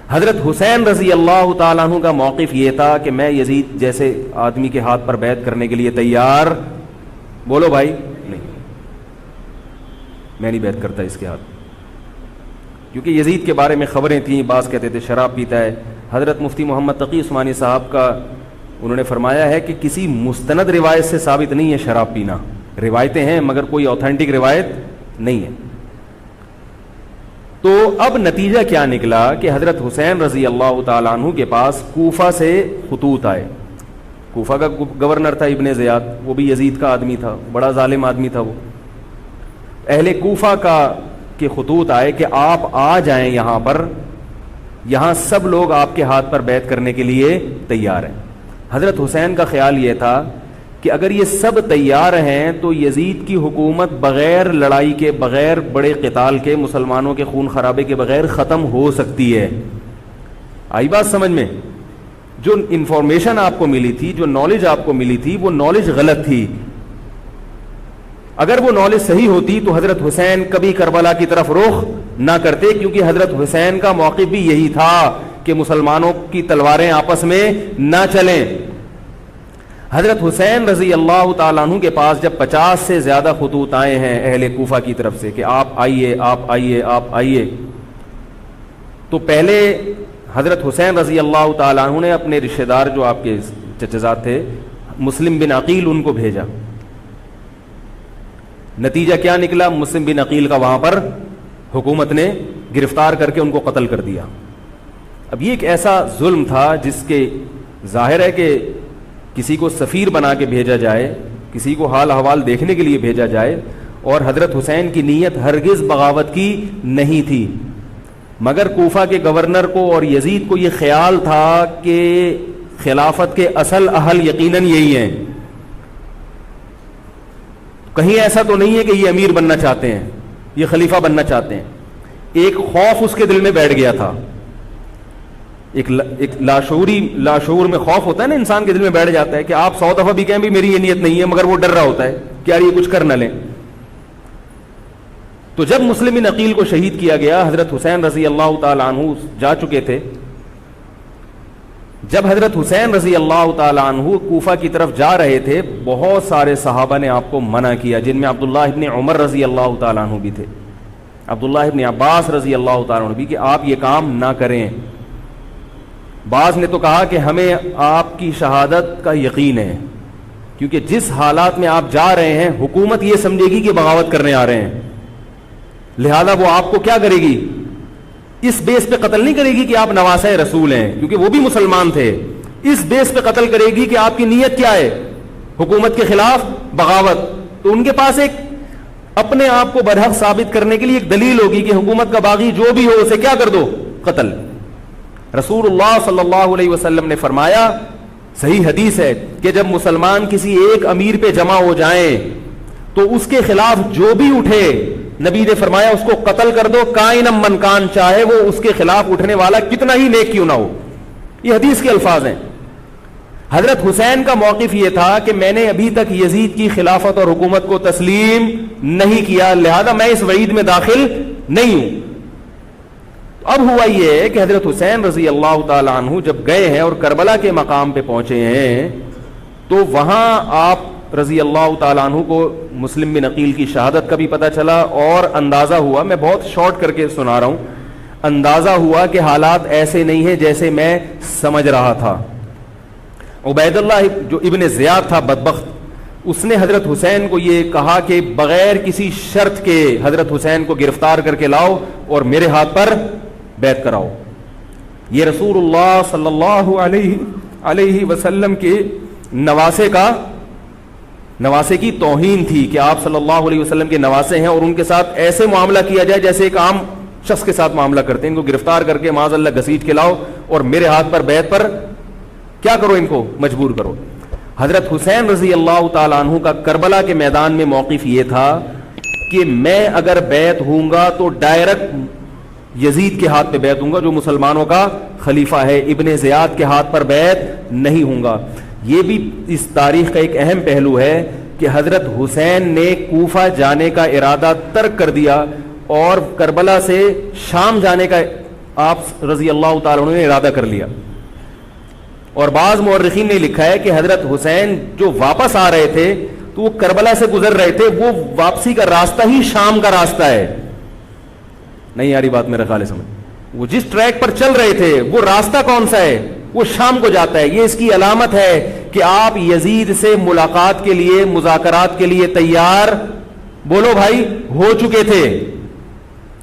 حضرت حسین رضی اللہ تعالیٰ عنہ کا موقف یہ تھا کہ میں یزید جیسے آدمی کے ہاتھ پر بیعت کرنے کے لیے تیار، بولو بھائی، نہیں، میں نہیں بیعت کرتا اس کے ہاتھ، کیونکہ یزید کے بارے میں خبریں تھیں، بعض کہتے تھے شراب پیتا ہے۔ حضرت مفتی محمد تقی عثمانی صاحب کا انہوں نے فرمایا ہے کہ کسی مستند روایت سے ثابت نہیں ہے شراب پینا، روایتیں ہیں مگر کوئی اوتھینٹک روایت نہیں ہے۔ تو اب نتیجہ کیا نکلا کہ حضرت حسین رضی اللہ تعالیٰ عنہ کے پاس کوفہ سے خطوط آئے۔ کوفہ کا گورنر تھا ابن زیاد، وہ بھی یزید کا آدمی تھا، بڑا ظالم آدمی تھا وہ۔ اہل کوفہ کے خطوط آئے کہ آپ آ جائیں یہاں پر، یہاں سب لوگ آپ کے ہاتھ پر بیعت کرنے کے لیے تیار ہیں۔ حضرت حسین کا خیال یہ تھا کہ اگر یہ سب تیار ہیں تو یزید کی حکومت بغیر لڑائی کے، بغیر بڑے قتال کے، مسلمانوں کے خون خرابے کے بغیر ختم ہو سکتی ہے۔ آئی بات سمجھ میں؟ جو انفارمیشن آپ کو ملی تھی، جو نالج آپ کو ملی تھی، وہ نالج غلط تھی۔ اگر وہ نالج صحیح ہوتی تو حضرت حسین کبھی کربلا کی طرف رخ نہ کرتے، کیونکہ حضرت حسین کا موقف بھی یہی تھا کہ مسلمانوں کی تلواریں آپس میں نہ چلیں۔ حضرت حسین رضی اللہ تعالیٰ عنہ کے پاس جب 50 سے زیادہ خطوط آئے ہیں اہل کوفہ کی طرف سے کہ آپ آئیے، آپ آئیے، آپ آئیے، تو پہلے حضرت حسین رضی اللہ تعالیٰ عنہ نے اپنے رشتہ دار جو آپ کے چچزاد تھے مسلم بن عقیل، ان کو بھیجا۔ نتیجہ کیا نکلا؟ مسلم بن عقیل کا وہاں پر حکومت نے گرفتار کر کے ان کو قتل کر دیا۔ اب یہ ایک ایسا ظلم تھا جس کے ظاہر ہے کہ کسی کو سفیر بنا کے بھیجا جائے، کسی کو حال احوال دیکھنے کے لیے بھیجا جائے، اور حضرت حسین کی نیت ہرگز بغاوت کی نہیں تھی، مگر کوفہ کے گورنر کو اور یزید کو یہ خیال تھا کہ خلافت کے اصل اہل یقیناً یہی ہیں، کہیں ایسا تو نہیں ہے کہ یہ امیر بننا چاہتے ہیں، یہ خلیفہ بننا چاہتے ہیں۔ ایک خوف اس کے دل میں بیٹھ گیا تھا، ایک لاشعور میں خوف ہوتا ہے نا، انسان کے دل میں بیٹھ جاتا ہے کہ آپ 100 دفعہ بھی کہیں بھی میری یہ نیت نہیں ہے، مگر وہ ڈر رہا ہوتا ہے کہ یار یہ کچھ کر نہ لیں۔ تو جب مسلم بن عقیل کو شہید کیا گیا، حضرت حسین رضی اللہ تعالیٰ عنہ جا چکے تھے۔ جب حضرت حسین رضی اللہ تعالیٰ عنہ کوفہ کی طرف جا رہے تھے، بہت سارے صحابہ نے آپ کو منع کیا، جن میں عبداللہ ابن عمر رضی اللہ تعالیٰ عنہ بھی تھے، عبداللہ ابن عباس رضی اللہ تعالیٰ عنہ بھی، کہ آپ یہ کام نہ کریں۔ بعض نے تو کہا کہ ہمیں آپ کی شہادت کا یقین ہے، کیونکہ جس حالات میں آپ جا رہے ہیں حکومت یہ سمجھے گی کہ بغاوت کرنے آ رہے ہیں، لہذا وہ آپ کو کیا کرے گی؟ اس بیس پہ قتل نہیں کرے گی کہ آپ نواسہ رسول ہیں، کیونکہ وہ بھی مسلمان تھے، اس بیس پہ قتل کرے گی کہ آپ کی نیت کیا ہے، حکومت کے خلاف بغاوت۔ تو ان کے پاس ایک اپنے آپ کو برحق ثابت کرنے کے لیے ایک دلیل ہوگی کہ حکومت کا باغی جو بھی ہو اسے کیا کر دو؟ قتل۔ رسول اللہ صلی اللہ علیہ وسلم نے فرمایا، صحیح حدیث ہے، کہ جب مسلمان کسی ایک امیر پہ جمع ہو جائیں تو اس کے خلاف جو بھی اٹھے، نبی نے فرمایا اس کو قتل کر دو، کائنم من کان، چاہے وہ اس کے خلاف اٹھنے والا کتنا ہی نیک کیوں نہ ہو۔ یہ حدیث کے الفاظ ہیں۔ حضرت حسین کا موقف یہ تھا کہ میں نے ابھی تک یزید کی خلافت اور حکومت کو تسلیم نہیں کیا، لہذا میں اس وعید میں داخل نہیں ہوں۔ اب ہوا یہ کہ حضرت حسین رضی اللہ تعالی عنہ جب گئے ہیں اور کربلا کے مقام پہ پہنچے ہیں، تو وہاں آپ رضی اللہ تعالی عنہ کو مسلم بن عقیل کی شہادت کا بھی پتہ چلا، اور اندازہ ہوا، میں بہت شارٹ کر کے سنا رہا ہوں، اندازہ ہوا کہ حالات ایسے نہیں ہیں جیسے میں سمجھ رہا تھا۔ عبید اللہ جو ابن زیاد تھا بدبخت، اس نے حضرت حسین کو یہ کہا کہ بغیر کسی شرط کے حضرت حسین کو گرفتار کر کے لاؤ اور میرے ہاتھ پر بیعت کراؤ۔ یہ رسول اللہ صلی اللہ علیہ وسلم کے نواسے کی توہین تھی کہ آپ صلی اللہ علیہ وسلم کے نواسے ہیں اور ان کے ساتھ ایسے معاملہ کیا جائے جیسے ایک عام شخص کے ساتھ معاملہ کرتے ہیں، ان کو گرفتار کر کے معاذ اللہ گھسیٹ کے لاؤ اور میرے ہاتھ پر بیعت پر کیا کرو، ان کو مجبور کرو۔ حضرت حسین رضی اللہ تعالیٰ عنہ کا کربلا کے میدان میں موقف یہ تھا کہ میں اگر بیعت ہوں گا تو ڈائریکٹ یزید کے ہاتھ پہ بیعت ہوں گا جو مسلمانوں کا خلیفہ ہے، ابن زیاد کے ہاتھ پر بیعت نہیں ہوں گا۔ یہ بھی اس تاریخ کا ایک اہم پہلو ہے کہ حضرت حسین نے کوفہ جانے کا ارادہ ترک کر دیا اور کربلا سے شام جانے کا آپ رضی اللہ تعالیٰ عنہ نے ارادہ کر لیا. اور بعض مورخین نے لکھا ہے کہ حضرت حسین جو واپس آ رہے تھے تو وہ کربلا سے گزر رہے تھے, وہ واپسی کا راستہ ہی شام کا راستہ ہے. نہیں یاری بات میرا خیال ہے سمجھ, وہ جس ٹریک پر چل رہے تھے وہ راستہ کون سا ہے, وہ شام کو جاتا ہے. یہ اس کی علامت ہے کہ آپ یزید سے ملاقات کے لیے, مذاکرات کے لیے تیار, بولو بھائی, ہو چکے تھے.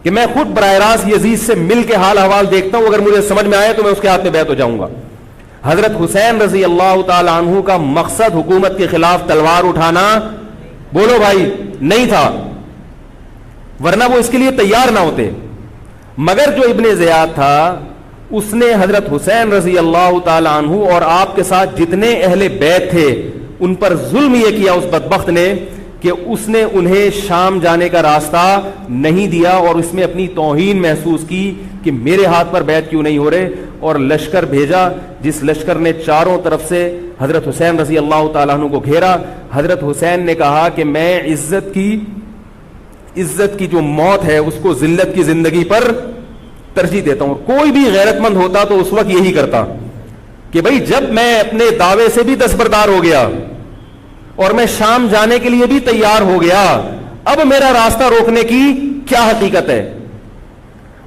کہ میں خود براہ راست یزید سے مل کے حال احوال دیکھتا ہوں, اگر مجھے سمجھ میں آئے تو میں اس کے ہاتھ میں بیعت ہو جاؤں گا. حضرت حسین رضی اللہ تعالی عنہ کا مقصد حکومت کے خلاف تلوار اٹھانا, بولو بھائی, نہیں تھا, ورنہ وہ اس کے لیے تیار نہ ہوتے. مگر جو ابن زیاد تھا اس نے حضرت حسین رضی اللہ تعالی عنہ اور آپ کے ساتھ جتنے اہل بیت تھے ان پر ظلم یہ کیا اس بدبخت نے کہ اس نے انہیں شام جانے کا راستہ نہیں دیا, اور اس میں اپنی توہین محسوس کی کہ میرے ہاتھ پر بیعت کیوں نہیں ہو رہے, اور لشکر بھیجا جس لشکر نے چاروں طرف سے حضرت حسین رضی اللہ تعالیٰ عنہ کو گھیرا. حضرت حسین نے کہا کہ میں عزت کی جو موت ہے اس کو ذلت کی زندگی پر ترجیح دیتا ہوں. کوئی بھی غیرت مند ہوتا تو اس وقت یہی کرتا کہ بھئی جب میں اپنے دعوے سے بھی دستبردار ہو گیا اور میں شام جانے کے لیے بھی تیار ہو گیا, اب میرا راستہ روکنے کی کیا حقیقت ہے.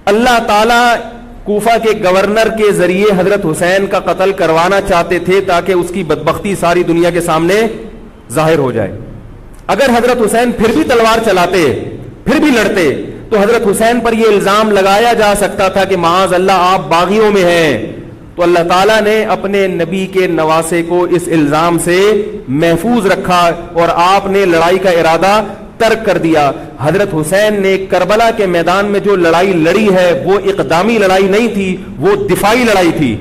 اللہ تعالی کوفہ کے گورنر کے ذریعے حضرت حسین کا قتل کروانا چاہتے تھے تاکہ اس کی بدبختی ساری دنیا کے سامنے ظاہر ہو جائے. اگر حضرت حسین پھر بھی تلوار چلاتے, پھر بھی لڑتے, تو حضرت حسین پر یہ الزام لگایا جا سکتا تھا کہ معاذ اللہ آپ باغیوں میں ہیں. تو اللہ تعالیٰ نے اپنے نبی کے نواسے کو اس الزام سے محفوظ رکھا اور آپ نے لڑائی کا ارادہ ترک کر دیا. حضرت حسین نے کربلا کے میدان میں جو لڑائی لڑی ہے وہ اقدامی لڑائی نہیں تھی, وہ دفاعی لڑائی تھی.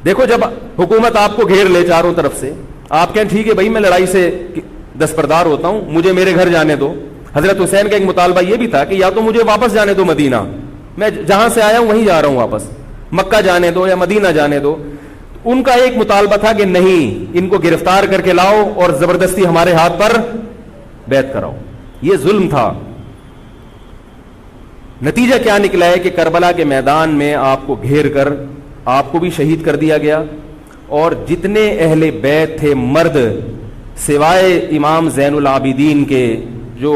دیکھو جب حکومت آپ کو گھیر لے چاروں طرف سے, آپ کہیں ٹھیک ہے بھائی میں لڑائی سے دستبردار ہوتا ہوں, مجھے میرے گھر جانے دو. حضرت حسین کا ایک مطالبہ یہ بھی تھا کہ یا تو مجھے واپس جانے دو مدینہ, میں جہاں سے آیا ہوں وہیں جا رہا ہوں واپس, مکہ جانے دو یا مدینہ جانے دو. ان کا ایک مطالبہ تھا کہ نہیں, ان کو گرفتار کر کے لاؤ اور زبردستی ہمارے ہاتھ پر بیعت کراؤ. یہ ظلم تھا. نتیجہ کیا نکلا ہے کہ کربلا کے میدان میں آپ کو گھیر کر آپ کو بھی شہید کر دیا گیا, اور جتنے اہل بیت تھے مرد سوائے امام زین العابدین کے جو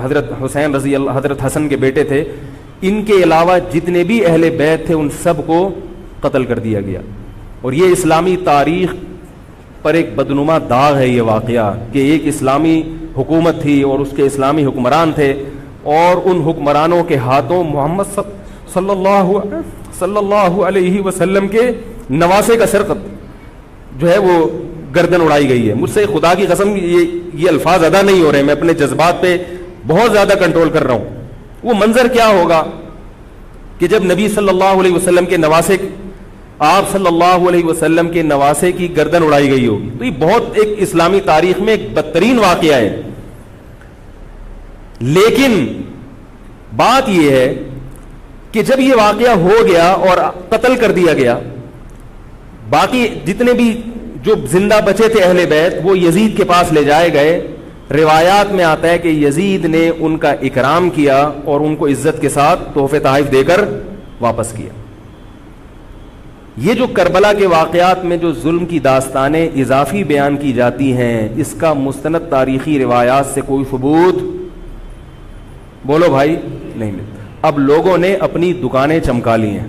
حضرت حسین رضی اللہ حضرت حسن کے بیٹے تھے, ان کے علاوہ جتنے بھی اہل بیت تھے ان سب کو قتل کر دیا گیا. اور یہ اسلامی تاریخ پر ایک بدنما داغ ہے یہ واقعہ کہ ایک اسلامی حکومت تھی اور اس کے اسلامی حکمران تھے, اور ان حکمرانوں کے ہاتھوں محمد صلی اللہ علیہ وسلم کے نواسے کا سر جو ہے وہ گردن اڑائی گئی ہے. مجھ سے خدا کی قسم یہ الفاظ ادا نہیں ہو رہے, میں اپنے جذبات پہ بہت زیادہ کنٹرول کر رہا ہوں. وہ منظر کیا ہوگا کہ جب نبی صلی اللہ علیہ وسلم کے نواسے, آپ صلی اللہ علیہ وسلم کے نواسے کی گردن اڑائی گئی ہوگی. تو یہ بہت ایک اسلامی تاریخ میں ایک بدترین واقعہ ہے. لیکن بات یہ ہے کہ جب یہ واقعہ ہو گیا اور قتل کر دیا گیا, باقی جتنے بھی جو زندہ بچے تھے اہل بیت وہ یزید کے پاس لے جائے گئے. روایات میں آتا ہے کہ یزید نے ان کا اکرام کیا اور ان کو عزت کے ساتھ تحفے تحائف دے کر واپس کیا. یہ جو کربلا کے واقعات میں جو ظلم کی داستانیں اضافی بیان کی جاتی ہیں, اس کا مستند تاریخی روایات سے کوئی ثبوت, بولو بھائی, نہیں ملتا. اب لوگوں نے اپنی دکانیں چمکا لی ہیں,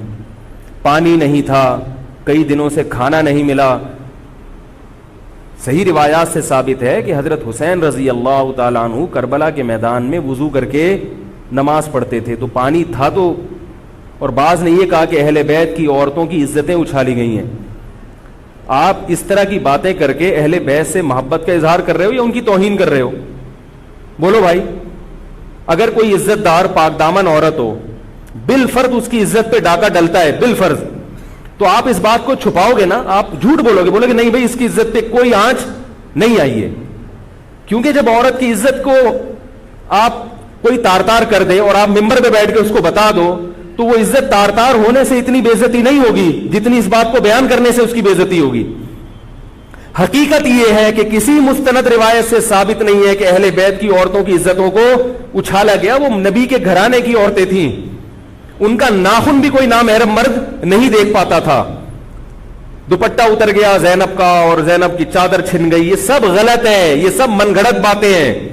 پانی نہیں تھا, کئی دنوں سے کھانا نہیں ملا. صحیح روایات سے ثابت ہے کہ حضرت حسین رضی اللہ تعالیٰ عنہ کربلا کے میدان میں وضو کر کے نماز پڑھتے تھے, تو پانی تھا تو. اور بعض نے یہ کہا کہ اہل بیت کی عورتوں کی عزتیں اچھالی گئی ہیں. آپ اس طرح کی باتیں کر کے اہل بیت سے محبت کا اظہار کر رہے ہو یا ان کی توہین کر رہے ہو؟ بولو بھائی. اگر کوئی عزت دار پاک دامن عورت ہو, بالفرض اس کی عزت پہ ڈاکہ ڈلتا ہے, بالفرض, تو آپ اس بات کو چھپاؤ گے نا, آپ جھوٹ بولو گے, بولو گے نہیں بھائی اس کی عزت پہ کوئی آنچ نہیں آئی ہے. کیونکہ جب عورت کی عزت کو آپ کوئی تار تار کر دے اور آپ ممبر پہ بیٹھ کے اس کو بتا دو, تو وہ عزت تار تار ہونے سے اتنی بے عزتی نہیں ہوگی جتنی اس بات کو بیان کرنے سے اس کی بے عزتی ہوگی. حقیقت یہ ہے کہ کسی مستند روایت سے ثابت نہیں ہے کہ اہل بیت کی عورتوں کی عزتوں کو اچھالا گیا. وہ نبی کے گھرانے کی عورتیں تھیں, ان کا ناخن بھی کوئی نامحرم مرد نہیں دیکھ پاتا تھا. دوپٹہ اتر گیا زینب کا اور زینب کی چادر چھن گئی. یہ سب غلط ہے, یہ سب من گھڑت باتیں ہیں.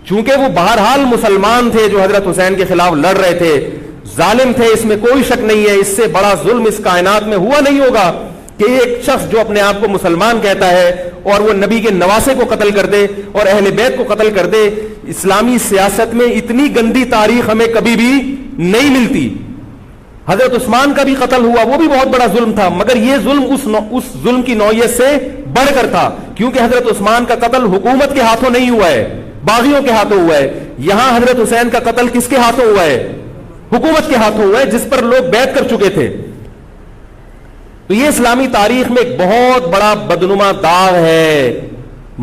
چونکہ وہ بہرحال مسلمان تھے جو حضرت حسین کے خلاف لڑ رہے تھے, ظالم تھے, اس میں کوئی شک نہیں ہے. اس سے بڑا ظلم اس کائنات میں ہوا نہیں ہوگا کہ ایک شخص جو اپنے آپ کو مسلمان کہتا ہے اور وہ نبی کے نواسے کو قتل کر دے اور اہل بیت کو قتل کر دے. اسلامی سیاست میں اتنی گندی تاریخ ہمیں کبھی بھی نہیں ملتی. حضرت عثمان کا بھی قتل ہوا, وہ بھی بہت بڑا ظلم تھا, مگر یہ ظلم اس ظلم کی نوعیت سے بڑھ کر تھا, کیونکہ حضرت عثمان کا قتل حکومت کے ہاتھوں نہیں ہوا ہے, باغیوں کے ہاتھوں ہوا ہے. یہاں حضرت حسین کا قتل کس کے ہاتھوں ہوا ہے؟ حکومت کے ہاتھوں ہوا ہے, جس پر لوگ بیعت کر چکے تھے. تو یہ اسلامی تاریخ میں ایک بہت بڑا بدنما داغ ہے,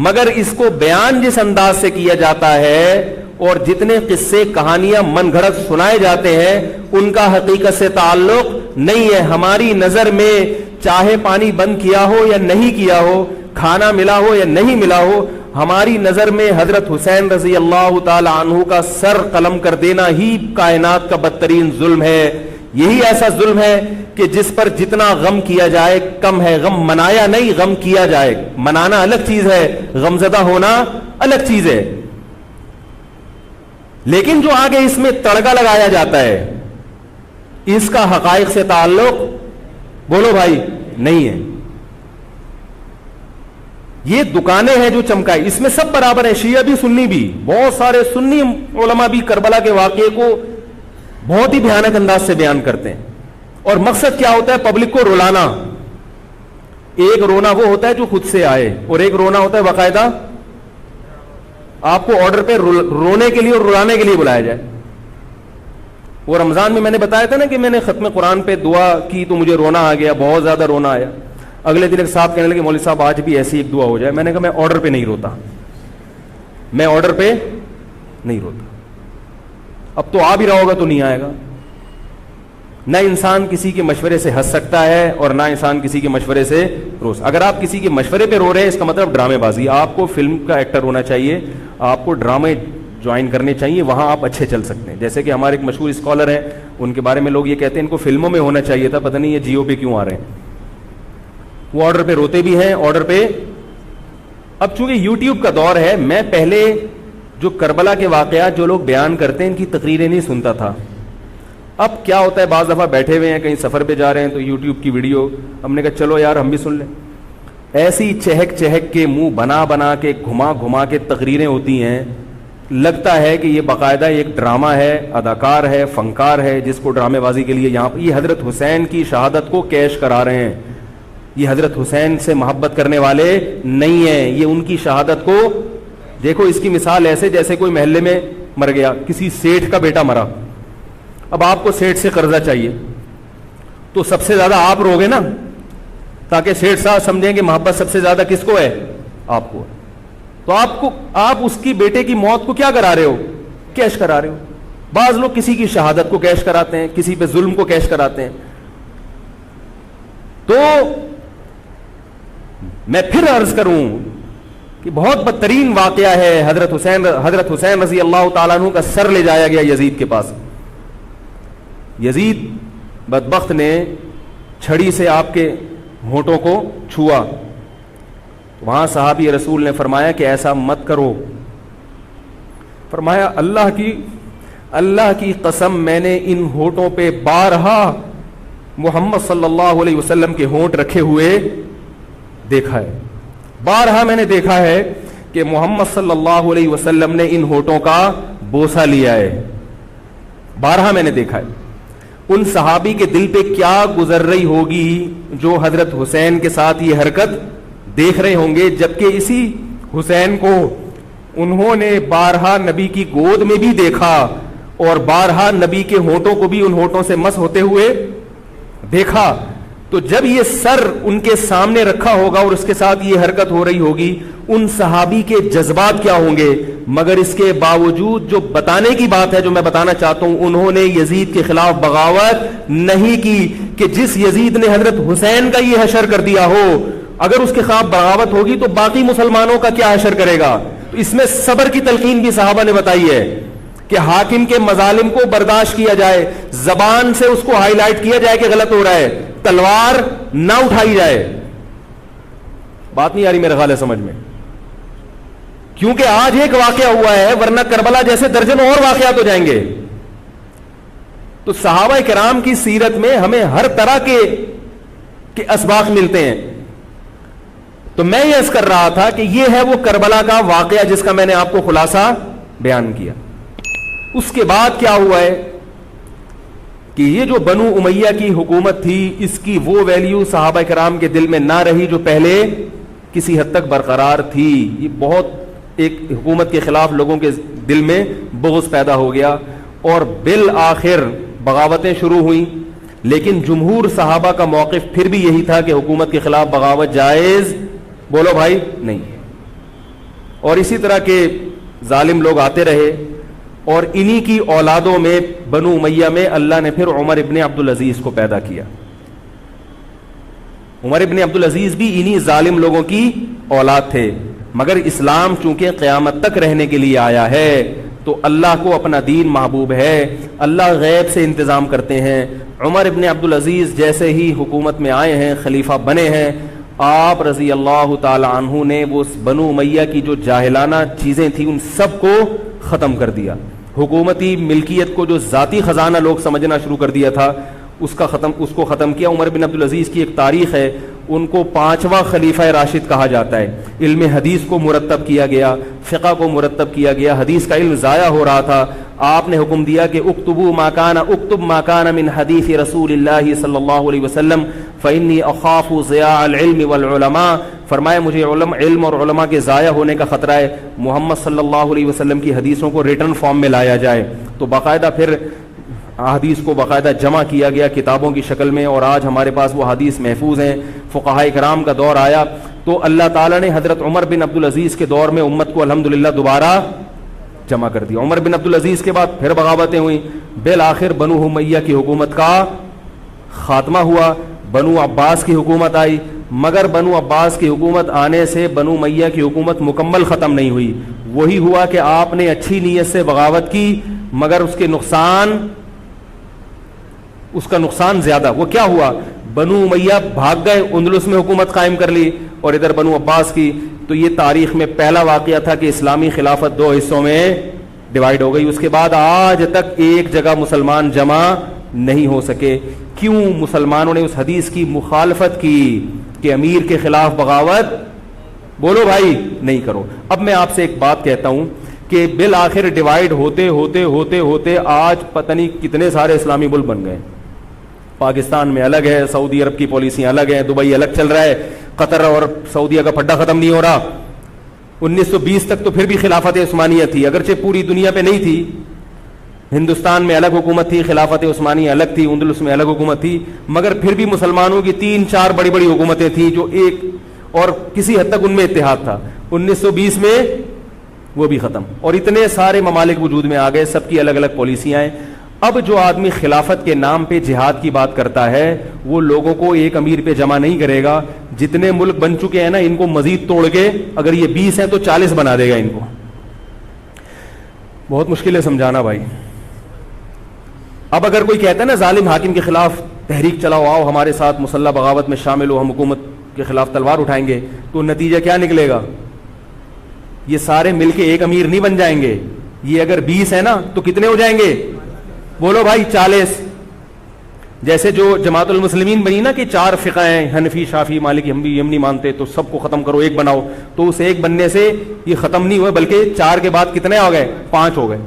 مگر اس کو بیان جس انداز سے کیا جاتا ہے اور جتنے قصے کہانیاں من گھڑت سنائے جاتے ہیں ان کا حقیقت سے تعلق نہیں ہے. ہماری نظر میں چاہے پانی بند کیا ہو یا نہیں کیا ہو, کھانا ملا ہو یا نہیں ملا ہو, ہماری نظر میں حضرت حسین رضی اللہ تعالی عنہ کا سر قلم کر دینا ہی کائنات کا بدترین ظلم ہے. یہی ایسا ظلم ہے کہ جس پر جتنا غم کیا جائے کم ہے. غم منایا نہیں, غم کیا جائے. منانا الگ چیز ہے, غمزدہ ہونا الگ چیز ہے. لیکن جو آگے اس میں تڑکا لگایا جاتا ہے اس کا حقائق سے تعلق بولو بھائی نہیں ہے. یہ دکانیں ہیں جو چمکائی, اس میں سب برابر ہیں, شیعہ بھی سنی بھی. بہت سارے سنی علماء بھی کربلا کے واقعے کو بہت ہی بھیانک انداز سے بیان کرتے ہیں, اور مقصد کیا ہوتا ہے؟ پبلک کو رلانا. ایک رونا وہ ہوتا ہے جو خود سے آئے, اور ایک رونا ہوتا ہے باقاعدہ آپ کو آرڈر پہ رونے کے لیے اور رلانے کے لیے بلایا جائے. وہ رمضان میں نے بتایا تھا نا کہ میں نے ختم قرآن پہ دعا کی تو مجھے رونا آ گیا, بہت زیادہ رونا آیا. اگلے دن ایک صاحب کہنے لگے مولوی صاحب آج بھی ایسی ایک دعا ہو جائے. میں نے کہا میں آرڈر پہ نہیں روتا, میں آرڈر پہ نہیں روتا. اب تو آ بھی رہا ہوگا تو نہیں آئے گا. نہ انسان کسی کے مشورے سے ہنس سکتا ہے اور نہ انسان کسی کے مشورے سے رو. اگر آپ کسی کے مشورے پہ رو رہے ہیں اس کا مطلب ڈرامے بازی. آپ کو فلم کا ایکٹر ہونا چاہیے, آپ کو ڈرامے جوائن کرنے چاہیے, وہاں آپ اچھے چل سکتے ہیں. جیسے کہ ہمارے ایک مشہور اسکالر ہیں, ان کے بارے میں لوگ یہ کہتے ہیں ان کو فلموں میں ہونا چاہیے تھا, پتہ نہیں یہ جیو پہ کیوں آ رہے ہیں. وہ آرڈر پہ روتے بھی ہیں, آرڈر پہ. اب چونکہ یوٹیوب کا دور ہے, میں پہلے جو کربلا کے واقعات جو لوگ بیان کرتے ہیں ان کی تقریریں نہیں سنتا تھا. اب کیا ہوتا ہے, بعض دفعہ بیٹھے ہوئے ہیں کہیں سفر پہ جا رہے ہیں تو یوٹیوب کی ویڈیو ہم نے کہا چلو یار ہم بھی سن لیں. ایسی چہک چہک کے منہ بنا بنا کے گھما گھما کے تقریریں ہوتی ہیں, لگتا ہے کہ یہ باقاعدہ ایک ڈرامہ ہے, اداکار ہے, فنکار ہے جس کو ڈرامے بازی کے لیے یہاں یہ حضرت حسین کی شہادت کو کیش کرا رہے ہیں. یہ حضرت حسین سے محبت کرنے والے نہیں ہیں, یہ ان کی شہادت کو دیکھو. اس کی مثال ایسے جیسے کوئی محلے میں مر گیا, کسی سیٹھ کا بیٹا مرا, اب آپ کو سیٹھ سے قرضہ چاہیے تو سب سے زیادہ آپ روگے نا, تاکہ سیٹھ صاحب سمجھیں کہ محبت سب سے زیادہ کس کو ہے؟ آپ کو. تو آپ اس کی بیٹے کی موت کو کیا کرا رہے ہو؟ کیش کرا رہے ہو. بعض لوگ کسی کی شہادت کو کیش کراتے ہیں, کسی پہ ظلم کو کیش کراتے ہیں. تو میں پھر عرض کروں کہ بہت بدترین واقعہ ہے حضرت حسین رضی اللہ تعالیٰ عنہ کا سر لے جایا گیا یزید کے پاس. یزید بدبخت نے چھڑی سے آپ کے ہونٹوں کو چھوا. وہاں صحابی رسول نے فرمایا کہ ایسا مت کرو. فرمایا اللہ کی قسم میں نے ان ہونٹوں پہ بارہا محمد صلی اللہ علیہ وسلم کے ہونٹ رکھے ہوئے دیکھا ہے. بارہا میں نے دیکھا ہے کہ محمد صلی اللہ علیہ وسلم نے ان ہونٹوں کا بوسہ لیا ہے. بارہا میں نے دیکھا ہے. ان صحابی کے دل پہ کیا گزر رہی ہوگی جو حضرت حسین کے ساتھ یہ حرکت دیکھ رہے ہوں گے, جبکہ اسی حسین کو انہوں نے بارہا نبی کی گود میں بھی دیکھا اور بارہا نبی کے ہونٹوں کو بھی ان ہونٹوں سے مس ہوتے ہوئے دیکھا. تو جب یہ سر ان کے سامنے رکھا ہوگا اور اس کے ساتھ یہ حرکت ہو رہی ہوگی, ان صحابی کے جذبات کیا ہوں گے. مگر اس کے باوجود جو بتانے کی بات ہے, جو میں بتانا چاہتا ہوں, انہوں نے یزید کے خلاف بغاوت نہیں کی کہ جس یزید نے حضرت حسین کا یہ حشر کر دیا ہو, اگر اس کے خلاف بغاوت ہوگی تو باقی مسلمانوں کا کیا حشر کرے گا. تو اس میں صبر کی تلقین بھی صحابہ نے بتائی ہے کہ حاکم کے مظالم کو برداشت کیا جائے, زبان سے اس کو ہائی لائٹ کیا جائے کہ غلط ہو رہا ہے, تلوار نہ اٹھائی جائے. بات نہیں آ رہی میرے خیال ہے سمجھ میں, کیونکہ آج ایک واقعہ ہوا ہے ورنہ کربلا جیسے درجنوں اور واقعات ہو جائیں گے. تو صحابہ کرام کی سیرت میں ہمیں ہر طرح کے اسباق ملتے ہیں. تو میں یہ عرض کر رہا تھا کہ یہ ہے وہ کربلا کا واقعہ جس کا میں نے آپ کو خلاصہ بیان کیا. اس کے بعد کیا ہوا ہے کہ یہ جو بنو امیہ کی حکومت تھی, اس کی وہ ویلیو صحابہ کرام کے دل میں نہ رہی جو پہلے کسی حد تک برقرار تھی. یہ بہت ایک حکومت کے خلاف لوگوں کے دل میں بغض پیدا ہو گیا اور بالآخر بغاوتیں شروع ہوئیں. لیکن جمہور صحابہ کا موقف پھر بھی یہی تھا کہ حکومت کے خلاف بغاوت جائز, بولو بھائی, نہیں. اور اسی طرح کے ظالم لوگ آتے رہے اور انہی کی اولادوں میں بنو امیہ میں اللہ نے پھر عمر ابن عبدالعزیز کو پیدا کیا. عمر ابن عبدالعزیز بھی انہی ظالم لوگوں کی اولاد تھے, مگر اسلام چونکہ قیامت تک رہنے کے لیے آیا ہے تو اللہ کو اپنا دین محبوب ہے, اللہ غیب سے انتظام کرتے ہیں. عمر ابن عبدالعزیز جیسے ہی حکومت میں آئے ہیں, خلیفہ بنے ہیں, آپ رضی اللہ تعالی عنہ نے وہ بنو امیہ کی جو جاہلانہ چیزیں تھیں ان سب کو ختم کر دیا. حکومتی ملکیت کو جو ذاتی خزانہ لوگ سمجھنا شروع کر دیا تھا اس کو ختم کیا. عمر بن عبدالعزیز کی ایک تاریخ ہے, ان کو 5واں خلیفہ راشد کہا جاتا ہے. علم حدیث کو مرتب کیا گیا, فقہ کو مرتب کیا گیا, حدیث کا علم ضائع ہو رہا تھا. آپ نے حکم دیا کہ اکتب ما کان من حدیث رسول اللہ صلی اللہ علیہ وسلم فإنی اخاف ضیاع العلم والعلماء. فرمایا مجھے علم اور علماء کے ضائع ہونے کا خطرہ ہے, محمد صلی اللہ علیہ وسلم کی حدیثوں کو ریٹن فارم میں لایا جائے. تو باقاعدہ پھر حدیث کو باقاعدہ جمع کیا گیا کتابوں کی شکل میں, اور آج ہمارے پاس وہ حدیث محفوظ ہیں. فقہاء کرام کا دور آیا تو اللہ تعالیٰ نے حضرت عمر بن عبدالعزیز کے دور میں امت کو الحمدللہ دوبارہ جمع کر دیا. عمر بن عبدالعزیز کے بعد پھر بغاوتیں ہوئیں, بالآخر بنو امیہ کی حکومت کا خاتمہ ہوا, بنو عباس کی حکومت آئی. مگر بنو عباس کی حکومت آنے سے بنو امیہ کی حکومت مکمل ختم نہیں ہوئی. وہی ہوا کہ آپ نے اچھی نیت سے بغاوت کی مگر اس کا نقصان زیادہ. وہ کیا ہوا, بنو امیہ بھاگ گئے, اندلس میں حکومت قائم کر لی, اور ادھر بنو عباس کی. تو یہ تاریخ میں پہلا واقعہ تھا کہ اسلامی خلافت 2 حصوں میں ڈیوائیڈ ہو گئی. اس کے بعد آج تک ایک جگہ مسلمان جمع نہیں ہو سکے. کیوں؟ مسلمانوں نے اس حدیث کی مخالفت کی کہ امیر کے خلاف بغاوت, بولو بھائی, نہیں کرو. اب میں آپ سے ایک بات کہتا ہوں کہ بالآخر ڈیوائیڈ ہوتے ہوتے ہوتے ہوتے آج پتہ نہیں کتنے سارے اسلامی ملک بن گئے. پاکستان میں الگ ہے, سعودی عرب کی پالیسیاں الگ ہیں, دبئی الگ چل رہا ہے, قطر اور سعودیہ کا پھڈا ختم نہیں ہو رہا. 1920 تک تو پھر بھی خلافت عثمانیہ تھی, اگرچہ پوری دنیا پہ نہیں تھی. ہندوستان میں الگ حکومت تھی, خلافت عثمانیہ الگ تھی, اندلس میں الگ حکومت تھی, مگر پھر بھی مسلمانوں کی 3-4 بڑی بڑی حکومتیں تھیں جو ایک اور کسی حد تک ان میں اتحاد تھا. 1920 میں وہ بھی ختم, اور اتنے سارے ممالک وجود میں آ گئے, سب کی الگ الگ پالیسیاں ہیں. اب جو آدمی خلافت کے نام پہ جہاد کی بات کرتا ہے وہ لوگوں کو ایک امیر پہ جمع نہیں کرے گا. جتنے ملک بن چکے ہیں نا, ان کو مزید توڑ کے, اگر یہ 20 ہیں تو 40 بنا دے گا ان کو. بہت مشکل ہے سمجھانا بھائی. اب اگر کوئی کہتا ہے نا ظالم حاکم کے خلاف تحریک چلاؤ, آؤ ہمارے ساتھ مسلح بغاوت میں شامل ہو, ہم حکومت کے خلاف تلوار اٹھائیں گے, تو نتیجہ کیا نکلے گا؟ یہ سارے مل کے ایک امیر نہیں بن جائیں گے. یہ اگر 20 ہے نا تو کتنے ہو جائیں گے؟ بولو بھائی, 40. جیسے جو جماعت المسلمین بنی نا کہ 4 فقہ ہیں, حنفی, شافعی, مالکی, ہم بھی نہیں مانتے, تو سب کو ختم کرو, ایک بناؤ. تو اس ایک بننے سے یہ ختم نہیں ہوئے, بلکہ 4 کے بعد کتنے ہو گئے؟ 5 ہو گئے.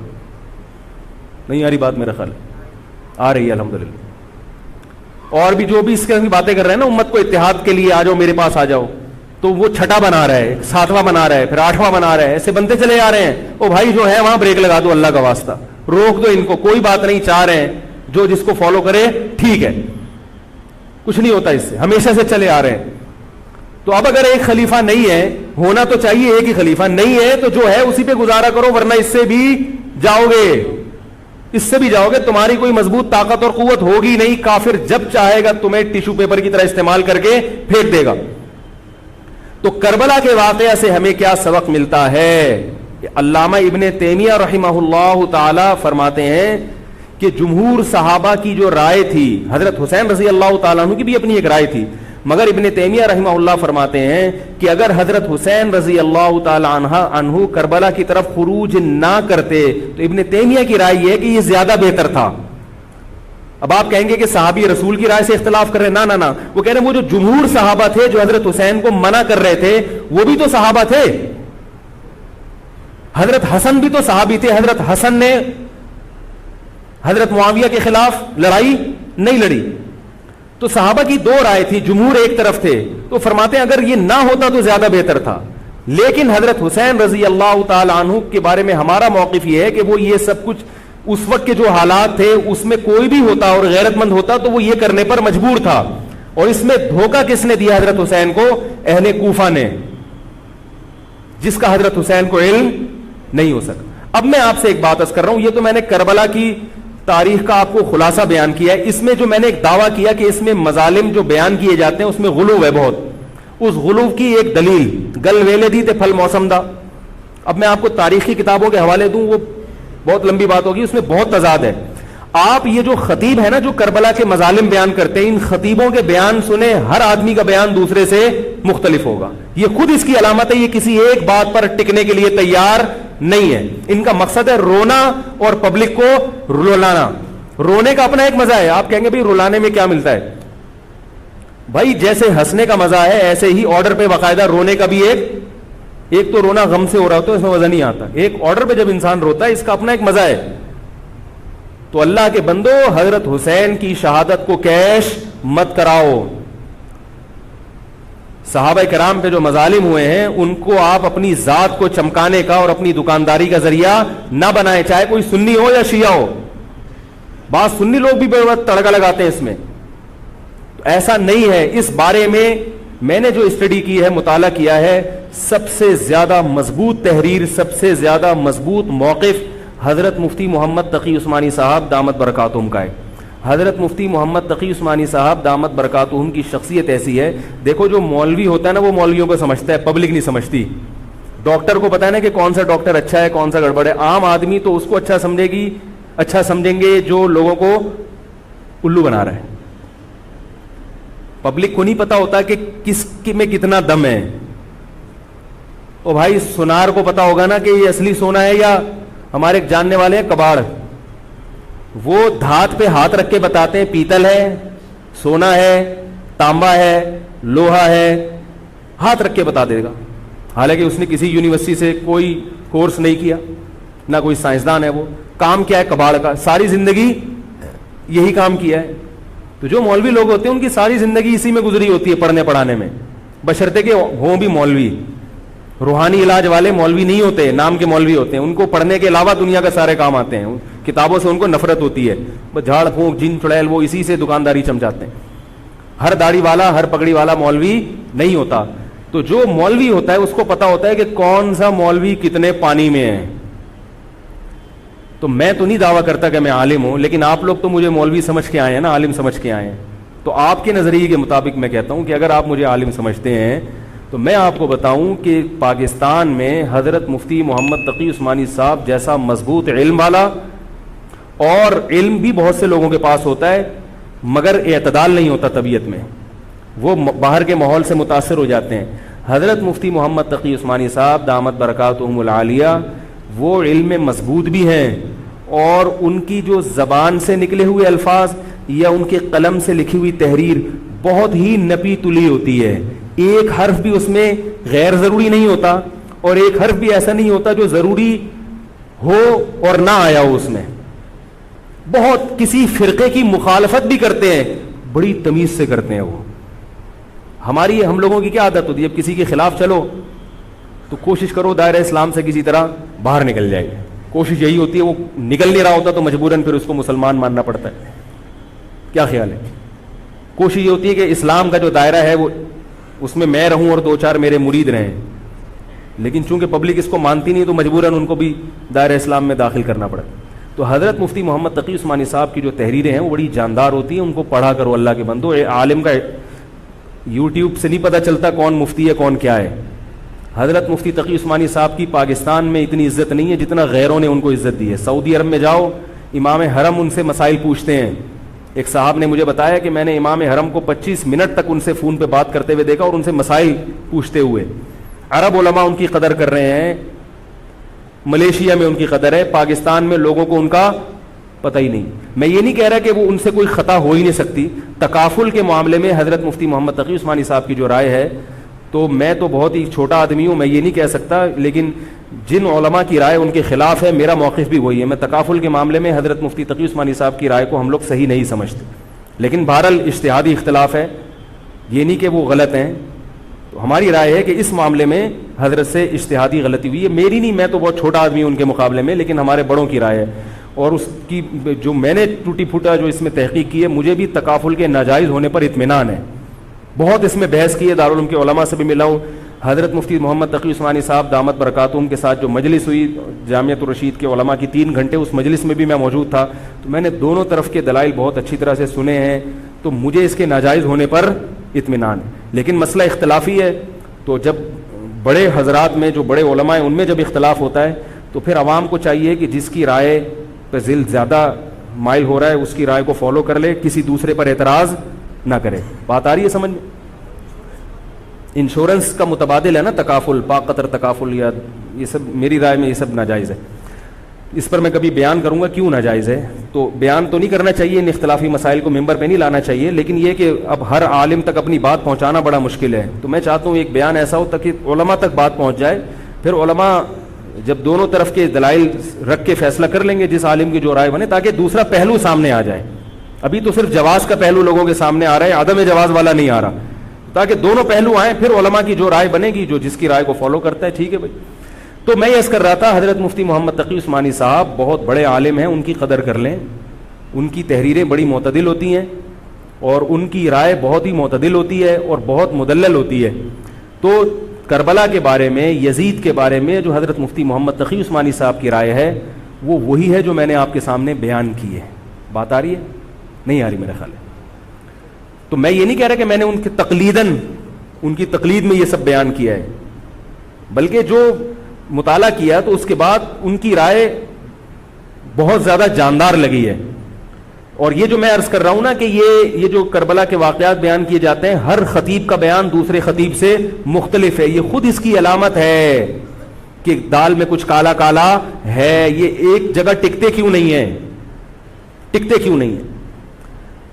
نہیں آ رہی بات میرا خیال؟ آ رہی ہے الحمدللہ. اور بھی جو بھی اس کی باتیں کر رہے ہیں نا, امت کو اتحاد کے لیے آ جاؤ, میرے پاس آ جاؤ, تو وہ 6واں بنا رہا ہے, 7واں بنا رہا ہے, پھر 8واں بنا رہا ہے, ایسے بنتے چلے آ رہے ہیں. او بھائی جو ہے وہاں بریک لگا دو, اللہ کا واسطہ روک دو ان کو, کوئی بات نہیں, 4 ہیں, جو جس کو فالو کرے ٹھیک ہے, کچھ نہیں ہوتا اس سے, ہمیشہ سے چلے آ رہے ہیں. تو اب اگر ایک خلیفہ نہیں ہے, ہونا تو چاہیے ایک ہی خلیفہ, نہیں ہے تو جو ہے اسی پہ گزارا کرو, ورنہ اس سے بھی جاؤ گے, تمہاری کوئی مضبوط طاقت اور قوت ہوگی نہیں. کافر جب چاہے گا تمہیں ٹیشو پیپر کی طرح استعمال کر کے پھینک دے گا. تو کربلا کے واقعہ سے ہمیں کیا سبق ملتا ہے؟ علامہ ابن تیمیہ رحمہ اللہ تعالی فرماتے ہیں کہ جمہور صحابہ کی جو رائے تھی، حضرت حسین رضی اللہ تعالیٰ عنہ کی بھی اپنی ایک رائے تھی، مگر ابن تیمیہ رحمہ اللہ فرماتے ہیں کہ اگر حضرت حسین رضی اللہ تعالی عنہ کربلا کی طرف خروج نہ کرتے تو ابن تیمیہ کی رائے یہ ہے کہ یہ زیادہ بہتر تھا. اب آپ کہیں گے کہ صحابی رسول کی رائے سے اختلاف کر رہے ہیں، نہ وہ کہہ رہے ہیں وہ جو جمہور صحابہ تھے جو حضرت حسین کو منع کر رہے تھے وہ بھی تو صحابہ تھے. حضرت حسن بھی تو صحابی تھے. حضرت حسن نے حضرت معاویہ کے خلاف لڑائی نہیں لڑی. تو صحابہ کی دو رائے تھی، جمہور ایک طرف تھے، تو فرماتے ہیں اگر یہ نہ ہوتا تو زیادہ بہتر تھا. لیکن حضرت حسین رضی اللہ تعالی عنہ کے بارے میں ہمارا موقف یہ ہے کہ وہ یہ سب کچھ اس وقت کے جو حالات تھے اس میں کوئی بھی ہوتا اور غیرت مند ہوتا تو وہ یہ کرنے پر مجبور تھا. اور اس میں دھوکہ کس نے دیا حضرت حسین کو؟ اہل کوفہ نے، جس کا حضرت حسین کو علم نہیں ہو سکا. اب میں آپ سے ایک بات عرض کر رہا ہوں، یہ تو میں نے کربلا کی تاریخ کا آپ کو خلاصہ بیان کیا ہے. اس میں جو میں نے ایک دعویٰ کیا کہ اس میں مظالم جو بیان کیے جاتے ہیں اس میں غلو ہے بہت. اس غلو کی ایک دلیل گل ویلے دی تے پھل موسم دا. اب میں آپ کو تاریخی کتابوں کے حوالے دوں، وہ بہت لمبی بات ہوگی، اس میں بہت تضاد ہے. آپ یہ جو خطیب ہے نا جو کربلا کے مظالم بیان کرتے ہیں، ان خطیبوں کے بیان سنیں، ہر آدمی کا بیان دوسرے سے مختلف ہوگا. یہ خود اس کی علامت ہے، یہ کسی ایک بات پر ٹکنے کے لیے تیار نہیں ہے. ان کا مقصد ہے رونا اور پبلک کو رلانا. رونے کا اپنا ایک مزہ ہے. آپ کہیں گے بھائی رلانے میں کیا ملتا ہے؟ بھائی جیسے ہنسنے کا مزہ ہے ایسے ہی آرڈر پہ باقاعدہ رونے کا بھی ایک تو رونا غم سے ہو رہا ہوتا ہے، اس میں مزہ نہیں آتا. ایک آرڈر پہ جب انسان روتا ہے اس کا اپنا ایک مزہ ہے. تو اللہ کے بندو، حضرت حسین کی شہادت کو کیش مت کراؤ. صحابہ کرام پہ جو مظالم ہوئے ہیں ان کو آپ اپنی ذات کو چمکانے کا اور اپنی دکانداری کا ذریعہ نہ بنائیں، چاہے کوئی سنی ہو یا شیعہ ہو. بعض سنی لوگ بھی بڑا تڑکا لگاتے ہیں اس میں. تو ایسا نہیں ہے. اس بارے میں نے جو اسٹڈی کی ہے، مطالعہ کیا ہے، سب سے زیادہ مضبوط تحریر، سب سے زیادہ مضبوط موقف حضرت مفتی محمد تقی عثمانی صاحب دامت برکاتہم کا ہے. حضرت مفتی محمد تقی عثمانی صاحب دامت برکاتہم کی شخصیت ایسی ہے، دیکھو جو مولوی ہوتا ہے نا وہ مولویوں کو سمجھتا ہے، پبلک نہیں سمجھتی. ڈاکٹر کو پتا ہے نا کہ کون سا ڈاکٹر اچھا ہے کون سا گڑبڑ ہے. عام آدمی تو اس کو اچھا سمجھیں گے جو لوگوں کو الو بنا رہا ہے. پبلک کو نہیں پتا ہوتا کہ کس میں کتنا دم ہے. او بھائی سونار کو پتا ہوگا نا کہ یہ اصلی سونا ہے یا ہمارے جاننے والے ہیں کباڑ، وہ دھات پہ ہاتھ رکھ کے بتاتے ہیں پیتل ہے، سونا ہے، تانبا ہے، لوہا ہے، ہاتھ رکھ کے بتا دے گا. حالانکہ اس نے کسی یونیورسٹی سے کوئی کورس نہیں کیا، نہ کوئی سائنسدان ہے. وہ کام کیا ہے کباڑ کا، ساری زندگی یہی کام کیا ہے. تو جو مولوی لوگ ہوتے ہیں ان کی ساری زندگی اسی میں گزری ہوتی ہے، پڑھنے پڑھانے میں، بشرطے کہ ہوں بھی مولوی. روحانی علاج والے مولوی نہیں ہوتے، نام کے مولوی ہوتے ہیں. ان کو پڑھنے کے علاوہ دنیا کا سارے کام آتے ہیں. کتابوں سے ان کو نفرت ہوتی ہے، بس جھاڑ پھونک جن چڑیل وہ اسی سے دکانداری چمچاتے ہیں. ہر داڑھی والا ہر پگڑی والا مولوی نہیں ہوتا. تو جو مولوی ہوتا ہے اس کو پتا ہوتا ہے کہ کون سا مولوی کتنے پانی میں ہے. تو میں تو نہیں دعویٰ کرتا کہ میں عالم ہوں، لیکن آپ لوگ تو مجھے مولوی سمجھ کے آئے ہیں نا، عالم سمجھ کے آئے ہیں. تو آپ کے نظریے کے مطابق میں کہتا ہوں کہ اگر آپ مجھے عالم سمجھتے ہیں تو میں آپ کو بتاؤں کہ پاکستان میں حضرت مفتی محمد تقی عثمانی صاحب جیسا مضبوط علم والا، اور علم بھی بہت سے لوگوں کے پاس ہوتا ہے مگر اعتدال نہیں ہوتا طبیعت میں، وہ باہر کے ماحول سے متاثر ہو جاتے ہیں. حضرت مفتی محمد تقی عثمانی صاحب دامت برکاتہم العالیہ وہ علم میں مضبوط بھی ہیں، اور ان کی جو زبان سے نکلے ہوئے الفاظ یا ان کے قلم سے لکھی ہوئی تحریر بہت ہی نپی تلی ہوتی ہے. ایک حرف بھی اس میں غیر ضروری نہیں ہوتا، اور ایک حرف بھی ایسا نہیں ہوتا جو ضروری ہو اور نہ آیا ہو اس میں. بہت کسی فرقے کی مخالفت بھی کرتے ہیں، بڑی تمیز سے کرتے ہیں. وہ ہم لوگوں کی کیا عادت ہوتی ہے، جب کسی کے خلاف چلو تو کوشش کرو دائرہ اسلام سے کسی طرح باہر نکل جائے. کوشش یہی ہوتی ہے، وہ نکل نہیں رہا ہوتا تو مجبوراً پھر اس کو مسلمان ماننا پڑتا ہے. کیا خیال ہے؟ کوشش یہ ہوتی ہے کہ اسلام کا جو دائرہ ہے وہ اس میں میں رہوں اور 2-4 میرے مرید رہیں. لیکن چونکہ پبلک اس کو مانتی نہیں تو مجبوراً ان کو بھی دائرہ اسلام میں داخل کرنا پڑا. تو حضرت مفتی محمد تقی عثمانی صاحب کی جو تحریریں ہیں وہ بڑی جاندار ہوتی ہیں. ان کو پڑھا کرو اللہ کے بندو. عالم کا یوٹیوب سے نہیں پتہ چلتا کون مفتی ہے کون کیا ہے. حضرت مفتی تقی عثمانی صاحب کی پاکستان میں اتنی عزت نہیں ہے جتنا غیروں نے ان کو عزت دی ہے. سعودی عرب میں جاؤ, امام حرم ان سے مسائل پوچھتے ہیں. ایک صاحب نے مجھے بتایا کہ میں نے امام حرم کو 25 منٹ تک ان سے فون پہ بات کرتے ہوئے دیکھا اور ان سے مسائل پوچھتے ہوئے. عرب علماء ان کی قدر کر رہے ہیں, ملیشیا میں ان کی قدر ہے, پاکستان میں لوگوں کو ان کا پتہ ہی نہیں. میں یہ نہیں کہہ رہا کہ وہ ان سے کوئی خطا ہو ہی نہیں سکتی. تکافل کے معاملے میں حضرت مفتی محمد تقی عثمانی صاحب کی جو رائے ہے, تو میں تو بہت ہی چھوٹا آدمی ہوں, میں یہ نہیں کہہ سکتا, لیکن جن علماء کی رائے ان کے خلاف ہے میرا موقف بھی وہی ہے. میں تکافل کے معاملے میں حضرت مفتی تقی عثمانی صاحب کی رائے کو ہم لوگ صحیح نہیں سمجھتے, لیکن بہرحال اجتہادی اختلاف ہے, یہ نہیں کہ وہ غلط ہیں. ہماری رائے ہے کہ اس معاملے میں حضرت سے اجتہادی غلطی ہوئی ہے, میری نہیں, میں تو بہت چھوٹا آدمی ہوں ان کے مقابلے میں, لیکن ہمارے بڑوں کی رائے ہے. اور اس کی جو میں نے ٹوٹی پھوٹا جو اس میں تحقیق کی ہے, مجھے بھی تکافل کے ناجائز ہونے پر اطمینان ہے. بہت اس میں بحث کی ہے, دارالعلوم کے علماء سے بھی ملا ہوں. حضرت مفتی محمد تقی عثمانی صاحب دامت برکاتہم کے ساتھ جو مجلس ہوئی جامعۃ الرشید کے علماء کی 3 گھنٹے, اس مجلس میں بھی میں موجود تھا, تو میں نے دونوں طرف کے دلائل بہت اچھی طرح سے سنے ہیں, تو مجھے اس کے ناجائز ہونے پر اطمینان ہے. لیکن مسئلہ اختلافی ہے, تو جب بڑے حضرات میں جو بڑے علماء ہیں ان میں جب اختلاف ہوتا ہے, تو پھر عوام کو چاہیے کہ جس کی رائے پہ ذل زیادہ مائل ہو رہا ہے اس کی رائے کو فالو کر لے, کسی دوسرے پر اعتراض نہ کرے. بات آ رہی ہے سمجھ میں؟ انشورنس کا متبادل ہے نا تکافل, پاقطر تکافل, یا یہ سب میری رائے میں یہ سب ناجائز ہے. اس پر میں کبھی بیان کروں گا کیوں ناجائز ہے. تو بیان تو نہیں کرنا چاہیے, ان اختلافی مسائل کو ممبر پہ نہیں لانا چاہیے, لیکن یہ کہ اب ہر عالم تک اپنی بات پہنچانا بڑا مشکل ہے. تو میں چاہتا ہوں ایک بیان ایسا ہو تاکہ علماء تک بات پہنچ جائے, پھر علماء جب دونوں طرف کے دلائل رکھ کے فیصلہ کر لیں گے جس عالم کی جو رائے بنے, تاکہ دوسرا پہلو سامنے آ جائے. ابھی تو صرف جواز کا پہلو لوگوں کے سامنے آ رہا ہے, عدم جواز والا نہیں آ رہا, تاکہ دونوں پہلو آئیں, پھر علماء کی جو رائے بنے گی, جو جس کی رائے کو فالو کرتا ہے, ٹھیک ہے بھائی. تو میں یہ عرض کر رہا تھا, حضرت مفتی محمد تقی عثمانی صاحب بہت بڑے عالم ہیں, ان کی قدر کر لیں. ان کی تحریریں بڑی معتدل ہوتی ہیں اور ان کی رائے بہت ہی معتدل ہوتی ہے اور بہت مدلل ہوتی ہے. تو کربلا کے بارے میں, یزید کے بارے میں جو حضرت مفتی محمد تقی عثمانی صاحب کی رائے ہے, وہ وہی ہے جو میں نے آپ کے سامنے بیان کی ہے. بات آ رہی ہے؟ نہیں آ رہی میرا خیال ہے. تو میں یہ نہیں کہہ رہا کہ میں نے ان کی تقلیداً, ان کی تقلید میں یہ سب بیان کیا ہے, بلکہ جو مطالعہ کیا تو اس کے بعد ان کی رائے بہت زیادہ جاندار لگی ہے. اور یہ جو میں عرض کر رہا ہوں نا کہ یہ جو کربلا کے واقعات بیان کیے جاتے ہیں, ہر خطیب کا بیان دوسرے خطیب سے مختلف ہے. یہ خود اس کی علامت ہے کہ دال میں کچھ کالا کالا ہے, یہ ایک جگہ ٹکتے کیوں نہیں ہیں, ٹکتے کیوں نہیں ہیں.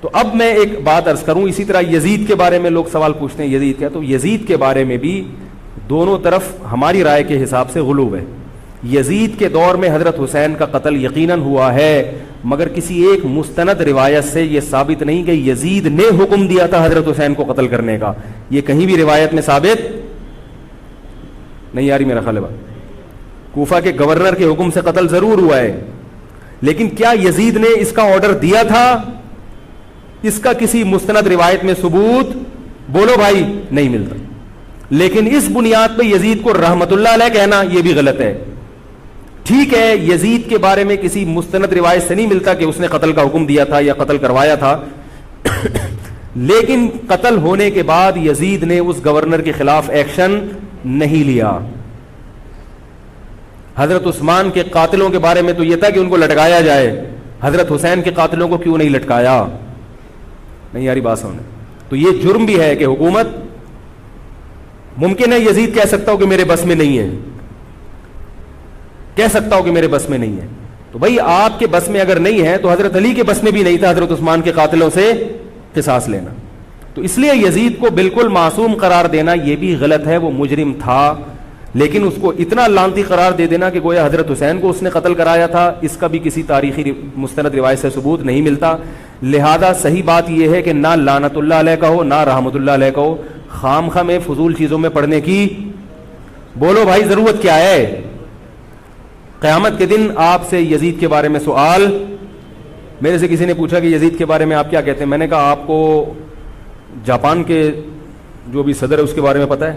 تو اب میں ایک بات عرض کروں, اسی طرح یزید کے بارے میں لوگ سوال پوچھتے ہیں یزید کیا, تو یزید کے بارے میں بھی دونوں طرف ہماری رائے کے حساب سے غلو ہے. یزید کے دور میں حضرت حسین کا قتل یقیناً ہوا ہے, مگر کسی ایک مستند روایت سے یہ ثابت نہیں کہ یزید نے حکم دیا تھا حضرت حسین کو قتل کرنے کا. یہ کہیں بھی روایت میں ثابت نہیں آ رہی میرا خیال ہے. کوفہ کے گورنر کے حکم سے قتل ضرور ہوا ہے, لیکن کیا یزید نے اس کا آرڈر دیا تھا, اس کا کسی مستند روایت میں ثبوت بولو بھائی نہیں ملتا. لیکن اس بنیاد پہ یزید کو رحمت اللہ علیہ کہنا یہ بھی غلط ہے. ٹھیک ہے, یزید کے بارے میں کسی مستند روایت سے نہیں ملتا کہ اس نے قتل کا حکم دیا تھا یا قتل کروایا تھا, لیکن قتل ہونے کے بعد یزید نے اس گورنر کے خلاف ایکشن نہیں لیا. حضرت عثمان کے قاتلوں کے بارے میں تو یہ تھا کہ ان کو لٹکایا جائے, حضرت حسین کے قاتلوں کو کیوں نہیں لٹکایا. نہیں یاری بات سمجھ. تو یہ جرم بھی ہے کہ حکومت, ممکن ہے یزید کہہ سکتا ہو کہ میرے بس میں نہیں ہے, کہہ سکتا ہو کہ میرے بس میں نہیں ہے, تو بھائی آپ کے بس میں اگر نہیں ہے تو حضرت علی کے بس میں بھی نہیں تھا حضرت عثمان کے قاتلوں سے قصاص لینا. تو اس لیے یزید کو بالکل معصوم قرار دینا یہ بھی غلط ہے, وہ مجرم تھا, لیکن اس کو اتنا لعنتی قرار دے دینا کہ گویا حضرت حسین کو اس نے قتل کرایا تھا, اس کا بھی کسی تاریخی مستند روایت سے ثبوت نہیں ملتا. لہذا صحیح بات یہ ہے کہ نہ لعنت اللہ علیہ کا ہو نہ رحمت اللہ علیہ کا ہو, خام خواہ میں فضول چیزوں میں پڑھنے کی بولو بھائی ضرورت کیا ہے. قیامت کے دن آپ سے یزید کے بارے میں سوال, میرے سے کسی نے پوچھا کہ یزید کے بارے میں آپ کیا کہتے ہیں, میں نے کہا آپ کو جاپان کے جو بھی صدر ہے اس کے بارے میں پتہ ہے,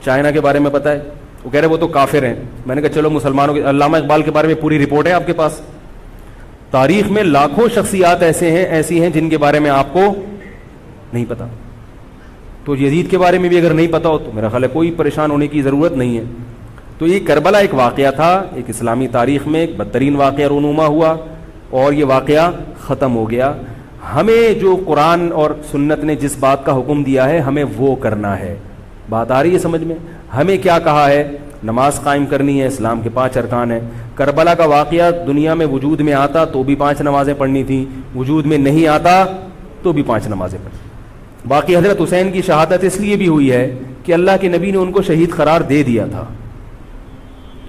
چائنا کے بارے میں پتہ ہے. وہ کہہ رہے وہ تو کافر ہیں. میں نے کہا چلو مسلمانوں کے, علامہ اقبال کے بارے میں پوری رپورٹ ہے آپ کے پاس. تاریخ میں لاکھوں شخصیات ایسی ہیں جن کے بارے میں آپ کو نہیں پتا. تو یزید کے بارے میں بھی اگر نہیں پتا ہو تو میرا خیال ہے کوئی پریشان ہونے کی ضرورت نہیں ہے. تو یہ کربلا ایک واقعہ تھا, ایک اسلامی تاریخ میں ایک بدترین واقعہ رونما ہوا اور یہ واقعہ ختم ہو گیا. ہمیں جو قرآن اور سنت نے جس بات کا حکم دیا ہے ہمیں وہ کرنا ہے. بات آ رہی ہے سمجھ میں؟ ہمیں کیا کہا ہے؟ نماز قائم کرنی ہے, اسلام کے 5 ارکان ہیں. کربلا کا واقعہ دنیا میں وجود میں آتا تو بھی 5 نمازیں پڑھنی تھیں, وجود میں نہیں آتا تو بھی 5 نمازیں پڑھنی. باقی حضرت حسین کی شہادت اس لیے بھی ہوئی ہے کہ اللہ کے نبی نے ان کو شہید قرار دے دیا تھا.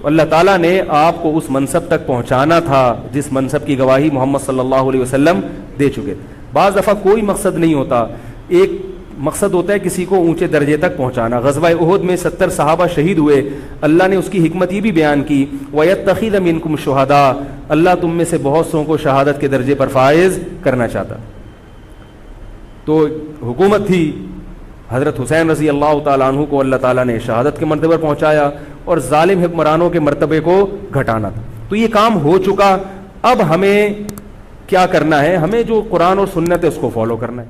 اللہ تعالیٰ نے آپ کو اس منصب تک پہنچانا تھا جس منصب کی گواہی محمد صلی اللہ علیہ وسلم دے چکے. بعض دفعہ کوئی مقصد نہیں ہوتا, ایک مقصد ہوتا ہے کسی کو اونچے درجے تک پہنچانا. غزوہ احد میں 70 صحابہ شہید ہوئے, اللہ نے اس کی حکمت یہ بھی بیان کی وَيَتَّخِذَ مِنْكُمْ شُهَدَاءَ, اللہ تم میں سے بہت سو کو شہادت کے درجے پر فائز کرنا چاہتا. تو حکومت تھی, حضرت حسین رضی اللہ تعالیٰ عنہ کو اللہ تعالیٰ نے شہادت کے مرتبے پر پہنچایا اور ظالم حکمرانوں کے مرتبے کو گھٹانا تھا. تو یہ کام ہو چکا. اب ہمیں کیا کرنا ہے؟ ہمیں جو قرآن اور سنت ہے اس کو فالو کرنا ہے.